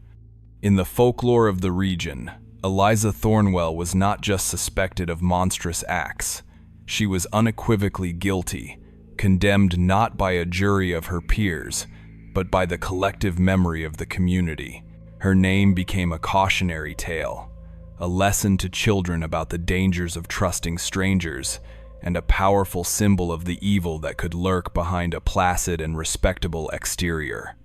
In the folklore of the region, Eliza Thornwell was not just suspected of monstrous acts. She was unequivocally guilty, condemned not by a jury of her peers, but by the collective memory of the community. Her name became a cautionary tale, a lesson to children about the dangers of trusting strangers, and a powerful symbol of the evil that could lurk behind a placid and respectable exterior.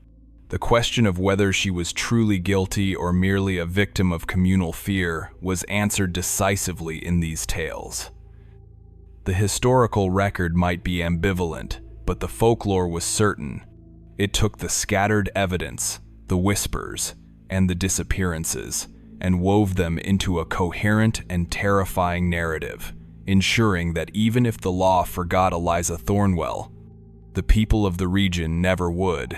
The question of whether she was truly guilty or merely a victim of communal fear was answered decisively in these tales. The historical record might be ambivalent, but the folklore was certain. It took the scattered evidence, the whispers, and the disappearances, and wove them into a coherent and terrifying narrative, ensuring that even if the law forgot Eliza Thornwell, the people of the region never would.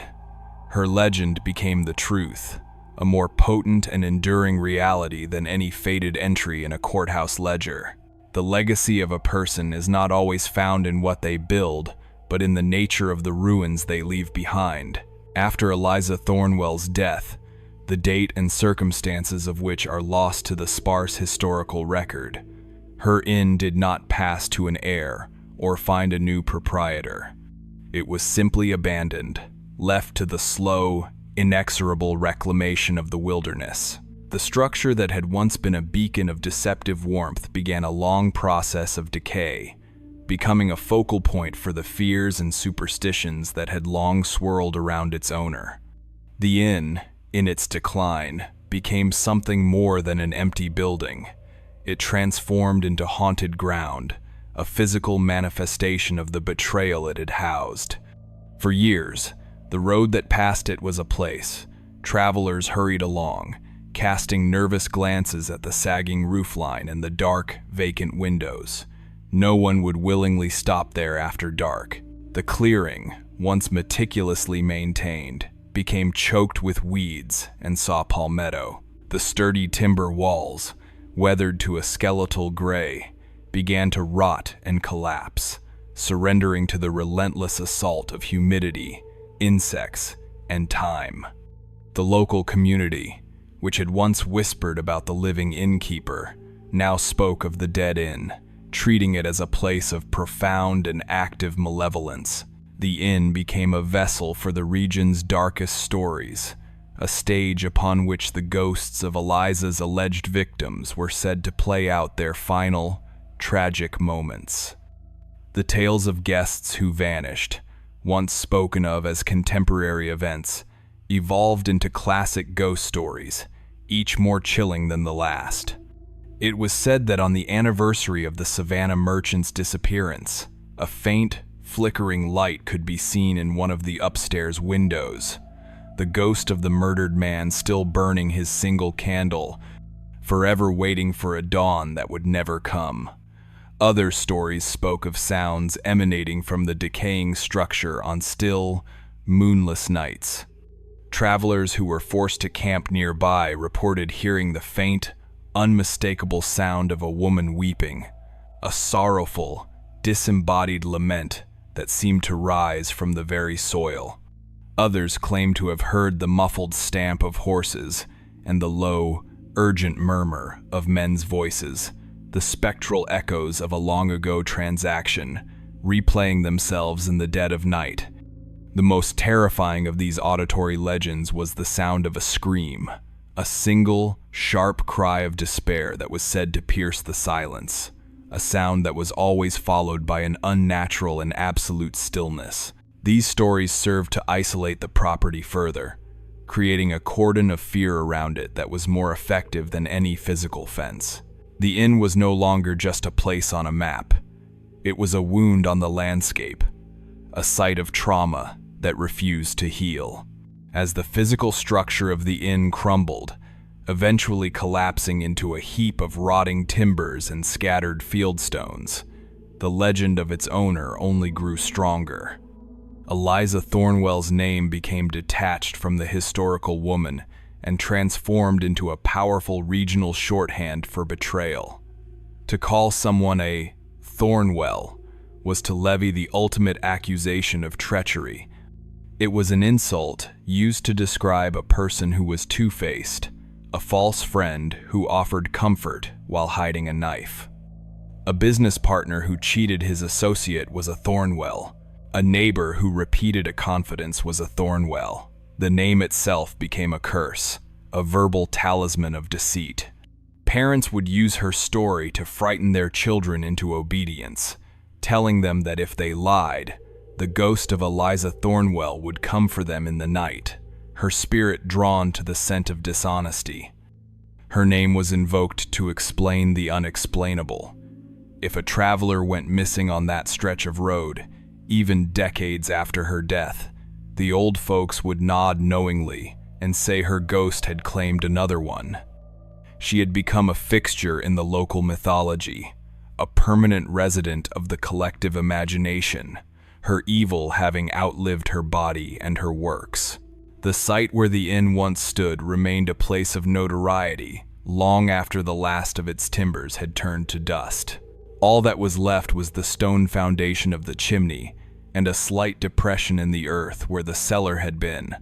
Her legend became the truth, a more potent and enduring reality than any faded entry in a courthouse ledger. The legacy of a person is not always found in what they build, but in the nature of the ruins they leave behind. After Eliza Thornwell's death, the date and circumstances of which are lost to the sparse historical record, her inn did not pass to an heir or find a new proprietor. It was simply abandoned, left to the slow, inexorable reclamation of the wilderness. The structure that had once been a beacon of deceptive warmth began a long process of decay, becoming a focal point for the fears and superstitions that had long swirled around its owner. The inn, in its decline, became something more than an empty building. It transformed into haunted ground, a physical manifestation of the betrayal it had housed. For years, the road that passed it was a place. Travelers hurried along, casting nervous glances at the sagging roofline and the dark, vacant windows. No one would willingly stop there after dark. The clearing, once meticulously maintained, became choked with weeds and saw palmetto. The sturdy timber walls, weathered to a skeletal gray, began to rot and collapse, surrendering to the relentless assault of humidity, insects, and time. The local community, which had once whispered about the living innkeeper, now spoke of the dead inn, treating it as a place of profound and active malevolence. The inn became a vessel for the region's darkest stories, a stage upon which the ghosts of Eliza's alleged victims were said to play out their final, tragic moments. The tales of guests who vanished, once spoken of as contemporary events, evolved into classic ghost stories, each more chilling than the last. It was said that on the anniversary of the Savannah merchant's disappearance, a faint, flickering light could be seen in one of the upstairs windows, the ghost of the murdered man still burning his single candle, forever waiting for a dawn that would never come. Other stories spoke of sounds emanating from the decaying structure on still, moonless nights. Travelers who were forced to camp nearby reported hearing the faint, unmistakable sound of a woman weeping, a sorrowful, disembodied lament that seemed to rise from the very soil. Others claimed to have heard the muffled stamp of horses and the low, urgent murmur of men's voices, the spectral echoes of a long-ago transaction, replaying themselves in the dead of night. The most terrifying of these auditory legends was the sound of a scream, a single, sharp cry of despair that was said to pierce the silence, a sound that was always followed by an unnatural and absolute stillness. These stories served to isolate the property further, creating a cordon of fear around it that was more effective than any physical fence. The inn was no longer just a place on a map. It was a wound on the landscape, a site of trauma that refused to heal. As the physical structure of the inn crumbled, eventually collapsing into a heap of rotting timbers and scattered fieldstones, the legend of its owner only grew stronger. Eliza Thornwell's name became detached from the historical woman and transformed into a powerful regional shorthand for betrayal. To call someone a Thornwell was to levy the ultimate accusation of treachery. It was an insult used to describe a person who was two-faced, a false friend who offered comfort while hiding a knife. A business partner who cheated his associate was a Thornwell. A neighbor who repeated a confidence was a Thornwell. The name itself became a curse, a verbal talisman of deceit. Parents would use her story to frighten their children into obedience, telling them that if they lied, the ghost of Eliza Thornwell would come for them in the night, her spirit drawn to the scent of dishonesty. Her name was invoked to explain the unexplainable. If a traveler went missing on that stretch of road, even decades after her death, the old folks would nod knowingly and say her ghost had claimed another one. She had become a fixture in the local mythology, a permanent resident of the collective imagination, her evil having outlived her body and her works. The site where the inn once stood remained a place of notoriety long after the last of its timbers had turned to dust. All that was left was the stone foundation of the chimney and a slight depression in the earth where the cellar had been,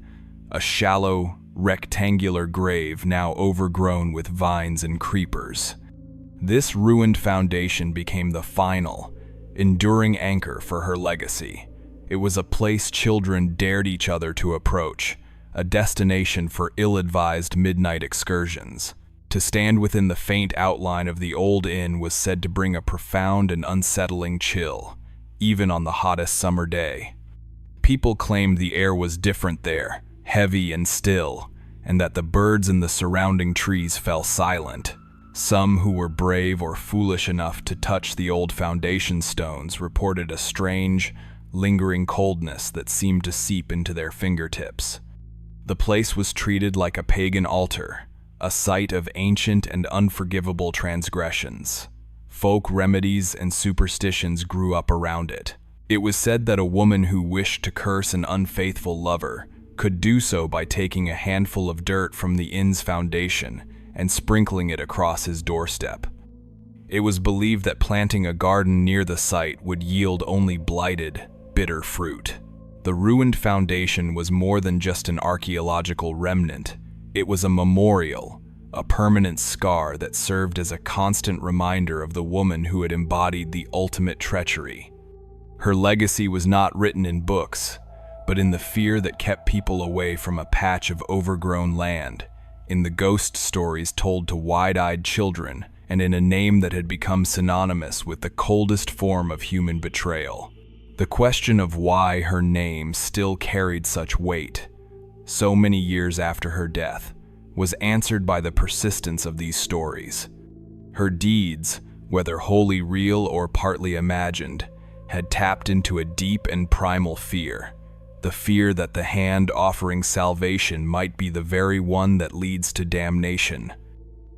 a shallow, rectangular grave now overgrown with vines and creepers. This ruined foundation became the final, enduring anchor for her legacy. It was a place children dared each other to approach, a destination for ill-advised midnight excursions. To stand within the faint outline of the old inn was said to bring a profound and unsettling chill, even on the hottest summer day. People claimed the air was different there, heavy and still, and that the birds in the surrounding trees fell silent. Some who were brave or foolish enough to touch the old foundation stones reported a strange, lingering coldness that seemed to seep into their fingertips. The place was treated like a pagan altar, a site of ancient and unforgivable transgressions. Folk remedies and superstitions grew up around it. It was said that a woman who wished to curse an unfaithful lover could do so by taking a handful of dirt from the inn's foundation and sprinkling it across his doorstep. It was believed that planting a garden near the site would yield only blighted, bitter fruit. The ruined foundation was more than just an archaeological remnant. It was a memorial, a permanent scar that served as a constant reminder of the woman who had embodied the ultimate treachery. Her legacy was not written in books, but in the fear that kept people away from a patch of overgrown land, in the ghost stories told to wide-eyed children, and in a name that had become synonymous with the coldest form of human betrayal. The question of why her name still carried such weight, so many years after her death, was answered by the persistence of these stories. Her deeds, whether wholly real or partly imagined, had tapped into a deep and primal fear, the fear that the hand offering salvation might be the very one that leads to damnation.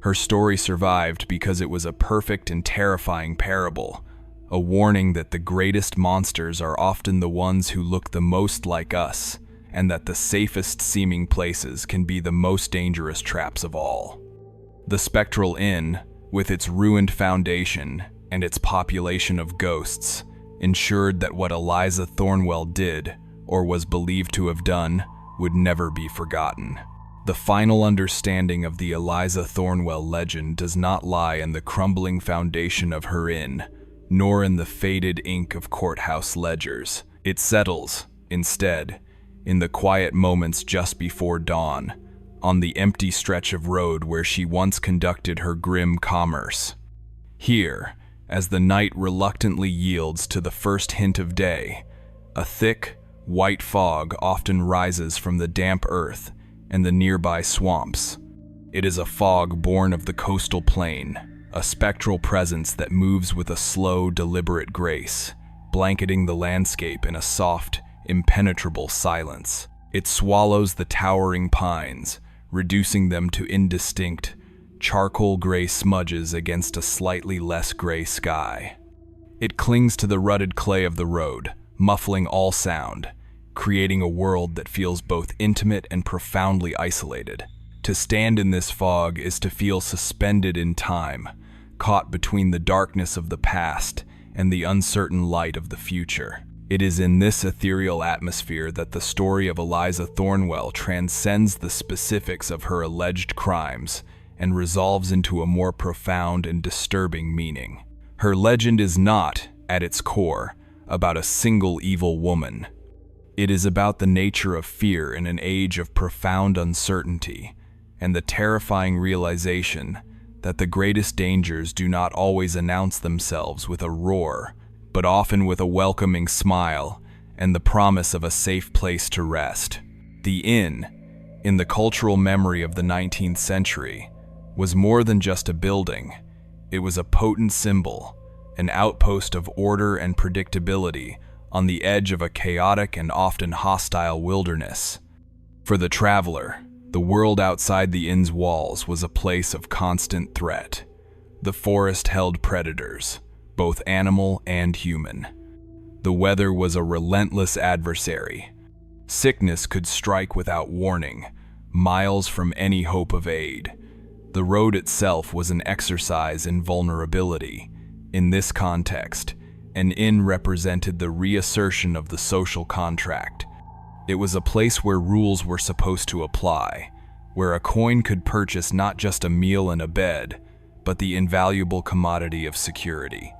Her story survived because it was a perfect and terrifying parable, a warning that the greatest monsters are often the ones who look the most like us, and that the safest seeming places can be the most dangerous traps of all. The spectral inn, with its ruined foundation and its population of ghosts, ensured that what Eliza Thornwell did, or was believed to have done, would never be forgotten. The final understanding of the Eliza Thornwell legend does not lie in the crumbling foundation of her inn, nor in the faded ink of courthouse ledgers. It settles, instead, in the quiet moments just before dawn, on the empty stretch of road where she once conducted her grim commerce. Here, as the night reluctantly yields to the first hint of day, a thick, white fog often rises from the damp earth and the nearby swamps. It is a fog born of the coastal plain, a spectral presence that moves with a slow, deliberate grace, blanketing the landscape in a soft, impenetrable silence. It swallows the towering pines, reducing them to indistinct, charcoal gray smudges against a slightly less gray sky. It clings to the rutted clay of the road, muffling all sound, creating a world that feels both intimate and profoundly isolated. To stand in this fog is to feel suspended in time, caught between the darkness of the past and the uncertain light of the future. It is in this ethereal atmosphere that the story of Eliza Thornwell transcends the specifics of her alleged crimes and resolves into a more profound and disturbing meaning. Her legend is not, at its core, about a single evil woman. It is about the nature of fear in an age of profound uncertainty, and the terrifying realization that the greatest dangers do not always announce themselves with a roar, but often with a welcoming smile and the promise of a safe place to rest. The inn, in the cultural memory of the 19th century, was more than just a building. It was a potent symbol, an outpost of order and predictability on the edge of a chaotic and often hostile wilderness. For the traveler, The world outside the inn's walls was a place of constant threat. The forest held predators, both animal and human. The weather was a relentless adversary. Sickness could strike without warning, miles from any hope of aid. The road itself was an exercise in vulnerability. In this context, an inn represented the reassertion of the social contract. It was a place where rules were supposed to apply, where a coin could purchase not just a meal and a bed, but the invaluable commodity of security.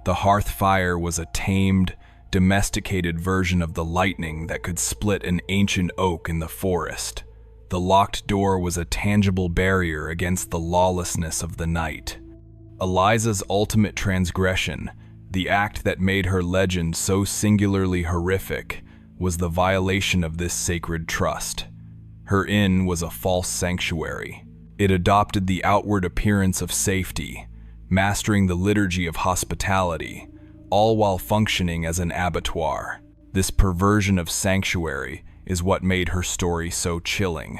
The hearth fire was a tamed, domesticated version of the lightning that could split an ancient oak in the forest. The locked door was a tangible barrier against the lawlessness of the night. Eliza's ultimate transgression, the act that made her legend so singularly horrific, was the violation of this sacred trust. Her inn was a false sanctuary. It adopted the outward appearance of safety, mastering the liturgy of hospitality, all while functioning as an abattoir. This perversion of sanctuary is what made her story so chilling.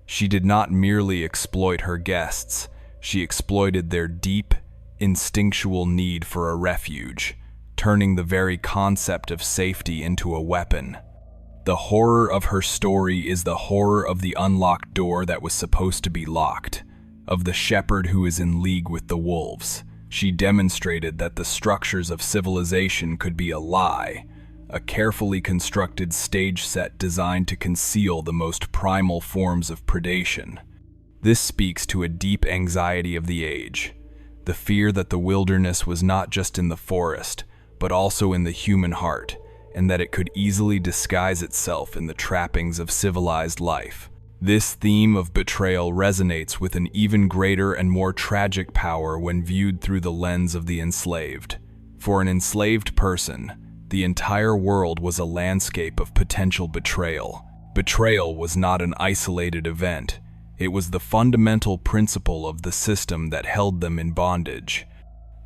She did not merely exploit her guests, she exploited their deep, instinctual need for a refuge, turning the very concept of safety into a weapon. The horror of her story is the horror of the unlocked door that was supposed to be locked, of the shepherd who is in league with the wolves. She demonstrated that the structures of civilization could be a lie, a carefully constructed stage set designed to conceal the most primal forms of predation. This speaks to a deep anxiety of the age, the fear that the wilderness was not just in the forest, but also in the human heart, and that it could easily disguise itself in the trappings of civilized life. This theme of betrayal resonates with an even greater and more tragic power when viewed through the lens of the enslaved. For an enslaved person, the entire world was a landscape of potential betrayal. Betrayal was not an isolated event. It was the fundamental principle of the system that held them in bondage.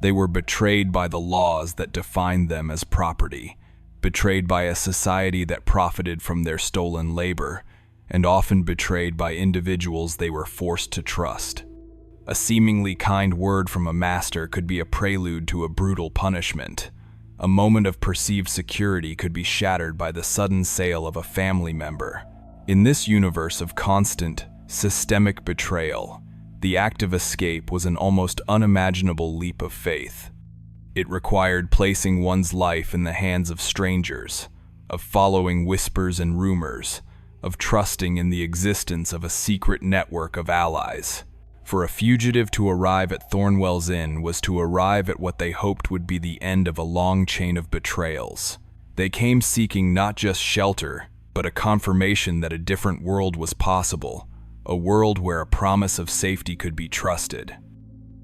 They were betrayed by the laws that defined them as property, betrayed by a society that profited from their stolen labor, and often betrayed by individuals they were forced to trust. A seemingly kind word from a master could be a prelude to a brutal punishment. A moment of perceived security could be shattered by the sudden sale of a family member. In this universe of constant, systemic betrayal, the act of escape was an almost unimaginable leap of faith. It required placing one's life in the hands of strangers, of following whispers and rumors, of trusting in the existence of a secret network of allies. For a fugitive to arrive at Thornwell's Inn was to arrive at what they hoped would be the end of a long chain of betrayals. They came seeking not just shelter, but a confirmation that a different world was possible, a world where a promise of safety could be trusted.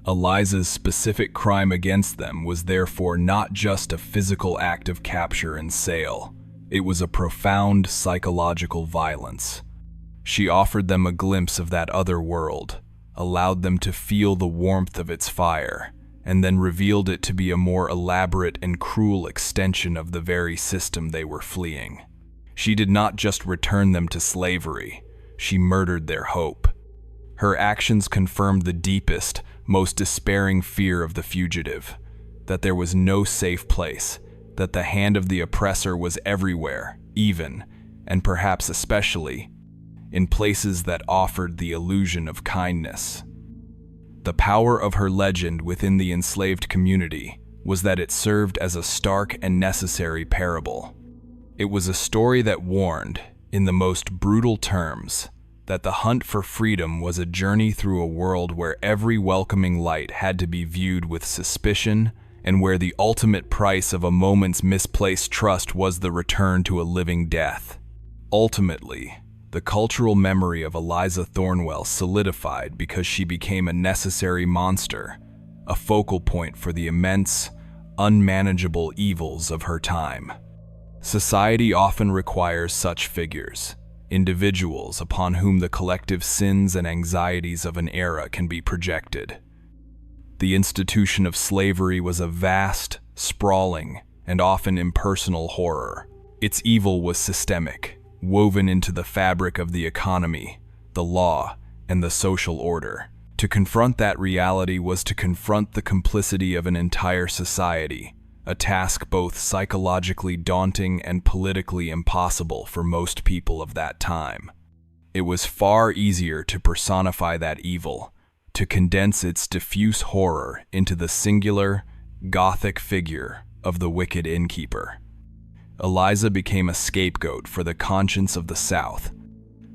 Eliza's specific crime against them was therefore not just a physical act of capture and sale. It was a profound psychological violence. She offered them a glimpse of that other world, allowed them to feel the warmth of its fire, and then revealed it to be a more elaborate and cruel extension of the very system they were fleeing. She did not just return them to slavery, she murdered their hope. Her actions confirmed the deepest, most despairing fear of the fugitive, that there was no safe place, that the hand of the oppressor was everywhere, even, and perhaps especially, in places that offered the illusion of kindness. The power of her legend within the enslaved community was that it served as a stark and necessary parable. It was a story that warned, in the most brutal terms, that the hunt for freedom was a journey through a world where every welcoming light had to be viewed with suspicion, and where the ultimate price of a moment's misplaced trust was the return to a living death. Ultimately, the cultural memory of Eliza Thornwell solidified because she became a necessary monster, a focal point for the immense, unmanageable evils of her time. Society often requires such figures, individuals upon whom the collective sins and anxieties of an era can be projected. The institution of slavery was a vast, sprawling, and often impersonal horror. Its evil was systemic, woven into the fabric of the economy, the law, and the social order. To confront that reality was to confront the complicity of an entire society, a task both psychologically daunting and politically impossible for most people of that time. It was far easier to personify that evil, to condense its diffuse horror into the singular, gothic figure of the wicked Innkeeper. Eliza became a scapegoat for the conscience of the South.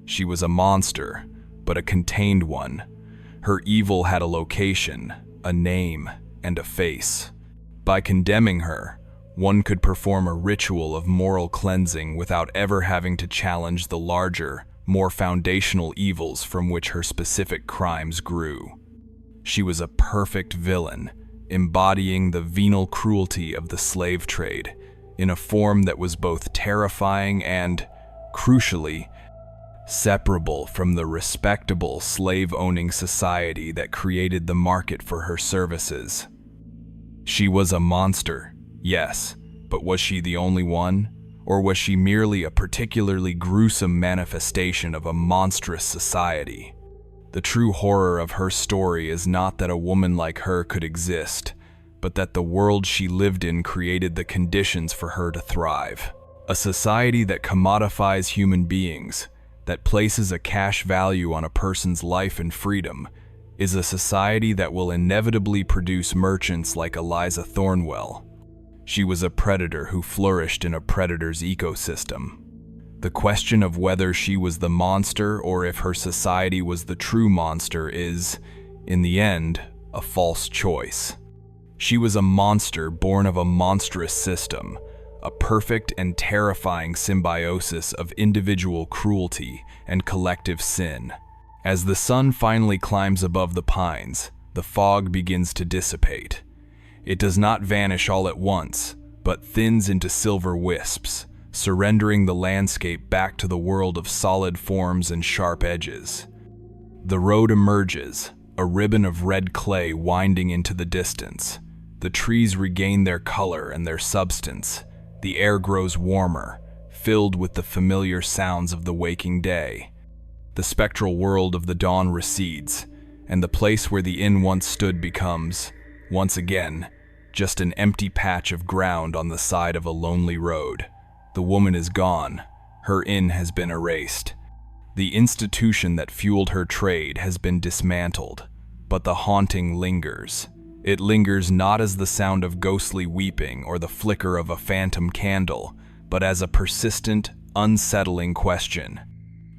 She was a monster, but a contained one. Her evil had a location, a name, and a face. By condemning her, one could perform a ritual of moral cleansing without ever having to challenge the larger, more foundational evils from which her specific crimes grew. She was a perfect villain, embodying the venal cruelty of the slave trade, in a form that was both terrifying and, crucially, separable from the respectable slave-owning society that created the market for her services. She was a monster, yes, but was she the only one? Or was she merely a particularly gruesome manifestation of a monstrous society? The true horror of her story is not that a woman like her could exist, but that the world she lived in created the conditions for her to thrive. A society that commodifies human beings, that places a cash value on a person's life and freedom, is a society that will inevitably produce merchants like Eliza Thornwell. She was a predator who flourished in a predator's ecosystem. The question of whether she was the monster or if her society was the true monster is, in the end, a false choice. She was a monster born of a monstrous system, a perfect and terrifying symbiosis of individual cruelty and collective sin. As the sun finally climbs above the pines, the fog begins to dissipate. It does not vanish all at once, but thins into silver wisps, surrendering the landscape back to the world of solid forms and sharp edges. The road emerges, a ribbon of red clay winding into the distance. The trees regain their color and their substance. The air grows warmer, filled with the familiar sounds of the waking day. The spectral world of the dawn recedes, and the place where the inn once stood becomes, once again, just an empty patch of ground on the side of a lonely road. The woman is gone. Her inn has been erased. The institution that fueled her trade has been dismantled, but the haunting lingers. It lingers not as the sound of ghostly weeping or the flicker of a phantom candle, but as a persistent, unsettling question.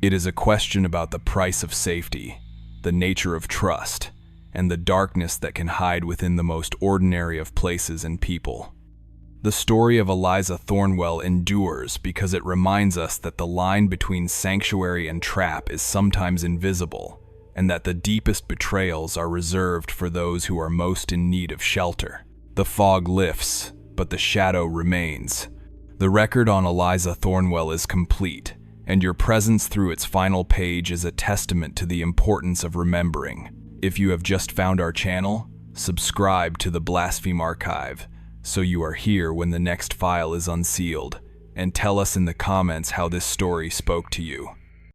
It is a question about the price of safety, the nature of trust, and the darkness that can hide within the most ordinary of places and people. The story of Eliza Thornwell endures because it reminds us that the line between sanctuary and trap is sometimes invisible, and that the deepest betrayals are reserved for those who are most in need of shelter. The fog lifts, but the shadow remains. The record on Eliza Thornwell is complete, and your presence through its final page is a testament to the importance of remembering. If you have just found our channel, subscribe to the Blaspheme Archive so you are here when the next file is unsealed, and tell us in the comments how this story spoke to you.